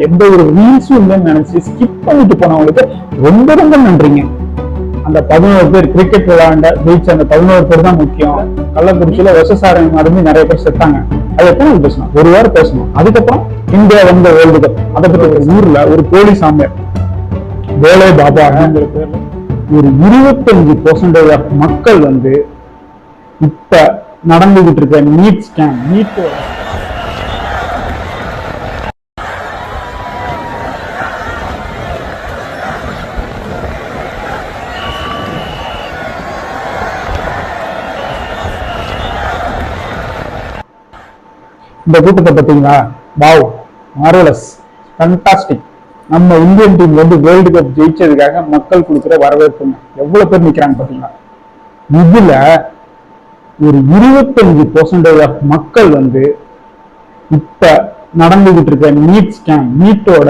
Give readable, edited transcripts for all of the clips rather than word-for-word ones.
எந்த ஒரு ரீல்ஸும் இல்லைன்னு நினைச்சு ஸ்கிப் பண்ணிட்டு போனவங்களுக்கு ரொம்ப ரொம்ப நன்றிங்க. அந்த 11 பேர் கிரிக்கெட் விளையாண்ட ஜெயிச்ச அந்த 11 பேர் தான் முக்கியம். கள்ளக்குறிச்சியில விஷசாரம் மருந்து நிறைய பேர் செத்தாங்க. அது எத்தனை பேசணும், ஒரு வாரம் பேசணும். அதுக்கப்புறம் இந்தியா வந்த வேர்ல்டு கப், அதை பத்தி ஒரு ஊர்ல ஒரு போலீஸ் ஆம்பியர் வேலை பாபா அப்படிங்கிற பேர்ல ஒரு 25% மக்கள் இப்ப நடந்துகிட்டு இருக்க நீட் ஸ்கேம், நீட்டோட இந்த கூட்டத்தை பார்த்தீங்களா? Wow, marvellous, fantastic. நம்ம இந்தியன் டீம் வேர்ல்டு கப் ஜெயிச்சதுக்காக மக்கள் கொடுக்குற வரவேற்புங்க. எவ்வளவு பேர் நிக்கிறாங்க பாத்தீங்களா? இதுல ஒரு 25% மக்கள் இப்ப நடந்துகிட்டு இருக்க நீட் ஸ்கேம், நீட்டோட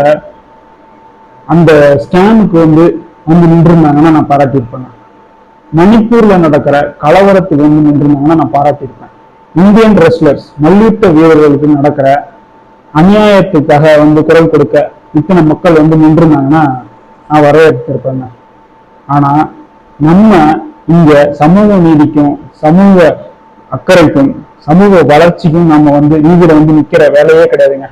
அந்த ஸ்கேமுக்கு வந்து நின்றுருந்தாங்கன்னா நான் பாராட்டியிருப்பேன். மணிப்பூர்ல நடக்கிற கலவரத்துக்கு நின்றுருந்தாங்கன்னா நான் பாராட்டியிருப்பேன். இந்தியன் ரெஸ்லர்ஸ், மல்யுத்த வீரர்களுக்கு நடக்கிற அநியாயத்துக்காக குரல் கொடுக்க இத்தனை மக்கள் நின்றுருந்தாங்கன்னா நான் வரவேற்றிருப்பேங்க. ஆனா நம்ம இங்க சமூக நீதிக்கும் சமூக அக்கறைக்கும் சமூக வளர்ச்சிக்கும் நம்ம நீதியில நிக்கிற வேலையே கிடையாதுங்க.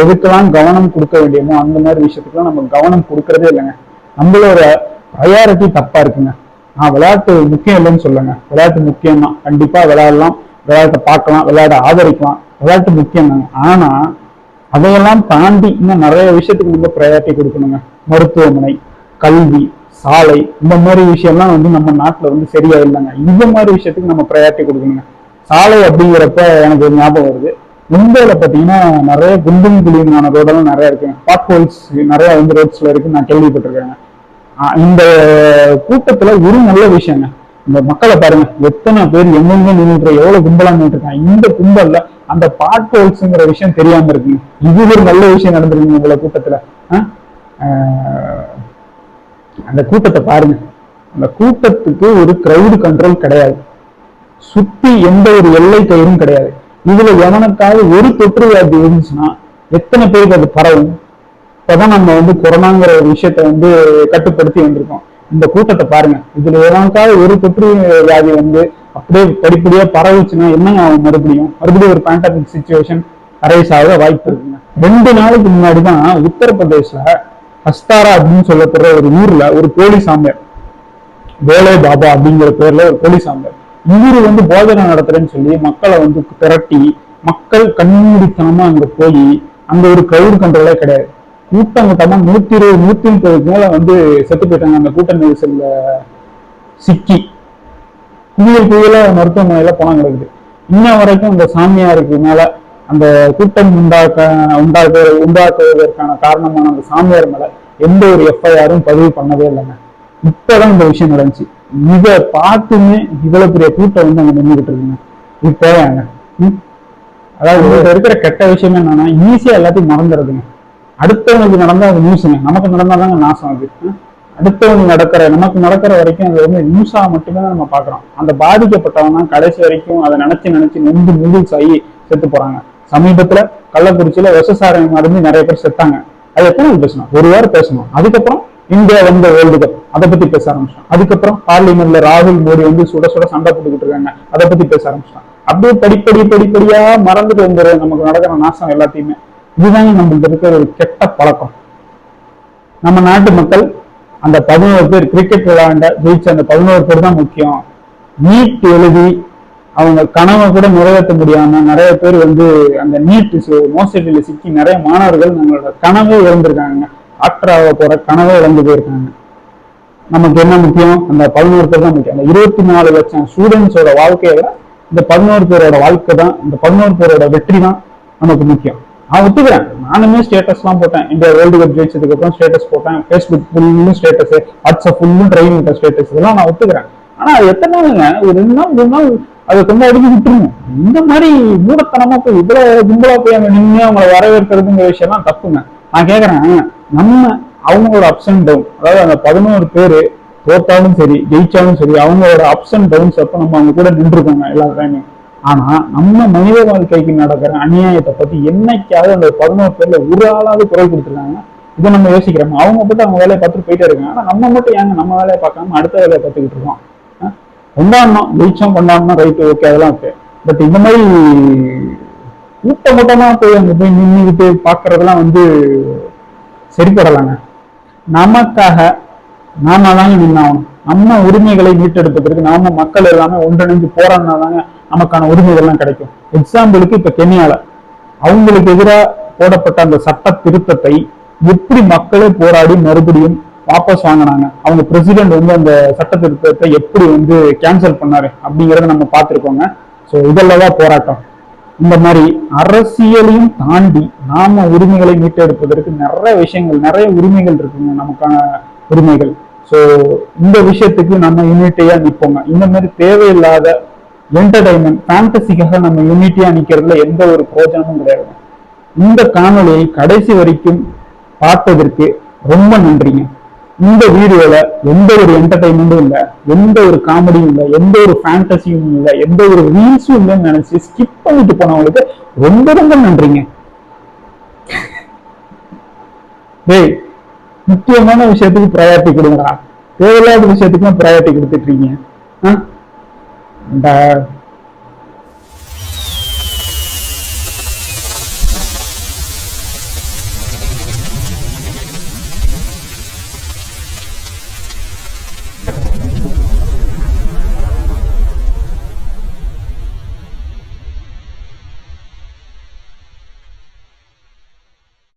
எதுக்கெல்லாம் கவனம் கொடுக்க வேண்டியமோ அந்த மாதிரி விஷயத்துக்குலாம் நம்ம கவனம் கொடுக்கறதே இல்லைங்க. நம்மளோட ப்ரையாரிட்டி தப்பா இருக்குங்க. நான் விளையாட்டு முக்கியம் இல்லைன்னு சொல்லுங்க, விளையாட்டு முக்கியம் தான், கண்டிப்பா விளையாடலாம், விளையாட்டை பார்க்கலாம், விளையாட ஆதரிக்கலாம், விளையாட்டு முக்கியம் தாங்க. ஆனா அதையெல்லாம் தாண்டி இன்னும் நிறைய விஷயத்துக்கு ப்ரையாரிட்டி கொடுக்கணுங்க. மருத்துவமனை, கல்வி, சாலை, இந்த மாதிரி விஷயம்லாம் நம்ம நாட்டுல சரியா இல்லைங்க. இந்த மாதிரி விஷயத்துக்கு நம்ம ப்ரையாரிட்டி கொடுக்கணுங்க. சாலை அப்படிங்கிறப்ப எனக்கு ஒரு ஞாபகம் வருது. மும்பைல பாத்தீங்கன்னா நிறைய குண்டும் குழியுமான ரோடெல்லாம் நிறைய இருக்குங்க. பாட் ஹோல்ஸ் நிறைய ரோட்ஸ்ல இருக்கு, நான் கேள்விப்பட்டிருக்கேங்க. இந்த கூட்டத்துல ஒரு நல்ல விஷயங்க, இந்த மக்களை பாருங்க, எத்தனை பேர் எங்கெங்க நின்றுட்டு எவ்வளவு கும்பலா நின்றுட்டு இருக்காங்க. இந்த கும்பல்ல அந்த பாட் ஹோல்ஸ்ங்கிற விஷயம் தெரியாம இருக்குங்க. இது ஒரு நல்ல விஷயம் நடந்திருக்குங்க உங்களை கூட்டத்துல. அந்த கூட்டத்தை பாருங்க, அந்த கூட்டத்துக்கு ஒரு கிரௌடு கண்ட்ரோல் கிடையாது, சுத்தி எந்த ஒரு எல்லை கயிறும் கிடையாது. இதுல எவனுக்காவது ஒரு தொற்று வியாதி இருந்துச்சுன்னா எத்தனை பேருக்கு அது பரவும்? இப்பதான் நம்ம கொரோனாங்கிற ஒரு விஷயத்த கட்டுப்படுத்தி வந்திருக்கோம். இந்த கூட்டத்தை பாருங்க, இதுல எவனுக்காவது ஒரு தொற்று வியாதி அப்படியே படிப்படியா பரவுச்சுன்னா என்னங்க அவன் மறுபடியும் ஒரு பேண்டமிக் சிச்சுவேஷன் அரைஸ் ஆக வாய்ப்பு இருக்குங்க. 2 நாளைக்கு முன்னாடிதான் உத்தரப்பிரதேச ஹஸ்தாரா அப்படின்னு சொல்லப்படுற ஒரு ஊர்ல ஒரு போலீஸ் ஆம்பியர் வேலை பாபா அப்படிங்கிற பேர்ல ஒரு போலீஸ் ஆம்பியர் இவரு போதனை நடத்துறேன்னு சொல்லி மக்களை திரட்டி, மக்கள் கண்மூடித்தனமா அங்க போய் அங்க ஒரு கிரௌடு கண்ட்ரோலே கிடையாது. கூட்டம் கூட்டமா 120 130 மேல செத்து போயிட்டாங்க அந்த கூட்ட நெரிசல்ல சிக்கி. குவியல மருத்துவமனையில பணம் கிடக்குது. இன்ன வரைக்கும் அந்த சாமியாருக்கு மேல அந்த கூட்டம் உண்டாக்குவதற்கான காரணமான அந்த சாமியார் மேல எந்த ஒரு எஃப்ஐஆரும் பதிவு பண்ணவே இல்லைங்க. இப்பதான் இந்த விஷயம் நடந்துச்சு. இதை பார்த்துமே இவ்வளவு பெரிய கூட்டம் அங்க நின்றுகிட்டு இருக்குங்க. இது தேவையாங்க. அதாவது இருக்கிற கெட்ட விஷயம் என்னன்னா ஈஸியா எல்லாத்தையும் மறந்துடுதுங்க. அடுத்தவனுக்கு நடந்தா அது நியூஸுங்க, நமக்கு நடந்தாதாங்க நாசம். அது அடுத்தவனுக்கு நமக்கு நடக்கிற வரைக்கும் அது நியூஸா மட்டுமே தான் நம்ம பாக்குறோம். அந்த பாதிக்கப்பட்டவங்க கடைசி வரைக்கும் அதை நினைச்சு நொந்து ஆகி செத்து போறாங்க. சமீபத்துல கள்ளக்குறிச்சியில விஷசாரம் மருந்து நிறைய பேர் செத்தாங்க. அது எத்தனை பேசணும், ஒரு வாரம் பேசணும். அதுக்கப்புறம் இந்தியா வந்த வேர்ல்டு கப், அதை பத்தி பேச ஆரம்பிச்சோம். அதுக்கப்புறம் பார்லிமெண்ட்ல ராகுல் மோடி சுட சண்டை போட்டுக்கிட்டு இருக்காங்க, அதை பத்தி பேச ஆரம்பிச்சோம். அப்படியே படிப்படியா மறந்துட்டு வந்துடும் நமக்கு நடக்கிற நாசம் எல்லாத்தையுமே. இதுதாங்க நம்மளுக்கு இருக்கிற ஒரு கெட்ட பழக்கம். நம்ம நாட்டு மக்கள் அந்த 11 பேர் கிரிக்கெட் விளையாண்ட ஜெயிச்ச அந்த 11 பேர் தான் முக்கியம். நீட் எழுதி அவங்க கனவை கூட நிறைவேற்ற முடியாம நிறைய பேர் அந்த நீட் மோசடியில சிக்கி நிறைய மாணவர்கள் நம்மளோட கனவே இழந்திருக்காங்க. டாக்டர் ஆக போற கனவே இழந்து போயிருக்காங்க. நமக்கு என்ன முக்கியம்? அந்த 11 பேர் தான் முக்கியம். அந்த 24 லட்சம் ஸ்டூடெண்ட்ஸோட வாழ்க்கையில இந்த 11 பேரோட வாழ்க்கை தான், இந்த 11 பேரோட வெற்றி தான் நமக்கு முக்கியம். நான் ஒத்துக்கிறேன், நானுமே ஸ்டேட்டஸ் எல்லாம் போட்டேன். இந்தியா வேர்ல்டு கப் ஜெயிச்சதுக்கு அப்புறம் ஸ்டேட்டஸ் போட்டேன். ஃபேஸ்புக் ஃபுல்லும் ஸ்டேட்டஸ், வாட்ஸ்அப் ஃபுல்லும் ட்ரைவிங் ஸ்டேட்டஸ், இதெல்லாம் நான் ஒத்துக்கிறேன். ஆனா அது எத்தனை நாளுங்க? ஒரு 2 நாள் 3 நாள் அதை கொண்டாடி விட்டுருணும். இந்த மாதிரி மூடத்தனமா போய் இவ்வளவு கும்பலா போய் அங்க நின்று அவங்களை வரவேற்கிறதுங்கிற விஷயம்லாம் தப்புங்க. நான் கேட்கறேன், நம்ம அவங்களோட அப்ஸ் அண்ட் டவுன், அதாவது அந்த 11 பேரு தோத்தாலும் சரி ஜெயிச்சாலும் சரி அவங்களோட அப்ஸ் அண்ட் டவுன்ஸ் அப்ப நம்ம அவங்க கூட நின்றுருக்கோங்க எல்லா டைமும். ஆனா நம்ம மனித வாழ்க்கைக்கு நடக்கிற அநியாயத்தை பத்தி என்னைக்காவது அந்த 11 பேர்ல ஒரு ஆளாவது குரல் கொடுத்துருக்காங்க. இதை நம்ம யோசிக்கிறோம். அவங்க மட்டும் அவங்க வேலையை பார்த்துட்டு போயிட்டே இருக்காங்க. ஆனா நம்ம மட்டும் ஏங்க நம்ம வேலையை பார்க்காம அடுத்த வேலையை பார்த்துக்கிட்டு இருக்கோம்? கொண்டாடணும், ஜெயிச்சோம் கொண்டாடணும், ரைட்டு, ஓகே, அதெல்லாம் ஓகே. பட் இந்த மாதிரி கூட்டமா போய் அங்க போய் நின்றுக்கிட்டு பாக்குறதெல்லாம் சரிப்படலாங்க. நமக்காக நாம தாங்க நின்னாகணும். நம்ம உரிமைகளை மீட்டெடுப்பதற்கு நாம மக்கள் எல்லாமே ஒன்றிணைஞ்சு போராடினா தாங்க நமக்கான உரிமைகள்லாம் கிடைக்கும். எக்ஸாம்பிளுக்கு இப்ப கென்யால அவங்களுக்கு எதிராக போடப்பட்ட அந்த சட்ட திருத்தத்தை எப்படி மக்களே போராடி மறுபடியும் வாபஸ் வாங்கினாங்க. அவங்க பிரசிடென்ட் அந்த சட்ட திருத்தத்தை எப்படி கேன்சல் பண்ணாரு அப்படிங்கிறத நம்ம பார்த்துருக்கோங்க. ஸோ இதெல்லாம் போராட்டம். இந்த மாதிரி அரசியலையும் தாண்டி நாம உரிமைகளை மீட்டெடுப்பதற்கு நிறைய விஷயங்கள், நிறைய உரிமைகள் இருக்குங்க, நமக்கான உரிமைகள். ஸோ இந்த விஷயத்துக்கு நம்ம யூனிட்டியா நிற்போங்க. இந்த மாதிரி தேவையில்லாத என்டர்டைன்மெண்ட் ஃபேண்டசிக்காக நம்ம யூனிட்டியா நிக்கிறதுல எந்த ஒரு பிரயோஜனமும் கிடையாது. இந்த காணொலியை கடைசி வரைக்கும் பார்த்ததற்கு ரொம்ப நன்றிங்க. இந்த வீடியோல எந்த ஒரு என்டர்டைன்மெண்ட்டும் இல்லை, எந்த ஒரு காமெடியும் இல்லை, எந்த ஒரு ஃபேண்டசியும் இல்லை, எந்த ஒரு ரீல்ஸும் இல்லைன்னு நினைச்சு ஸ்கிப் பண்ணிட்டு போனவங்களுக்கு ரொம்ப ரொம்ப நன்றிங்க. டேய், முக்கியமான விஷயத்துக்கு ப்ரையாரிட்டி கொடுங்கடா, தேவையில்லாத விஷயத்துக்கும் ப்ரையாரிட்டி கொடுத்துட்டு இருக்கீங்க.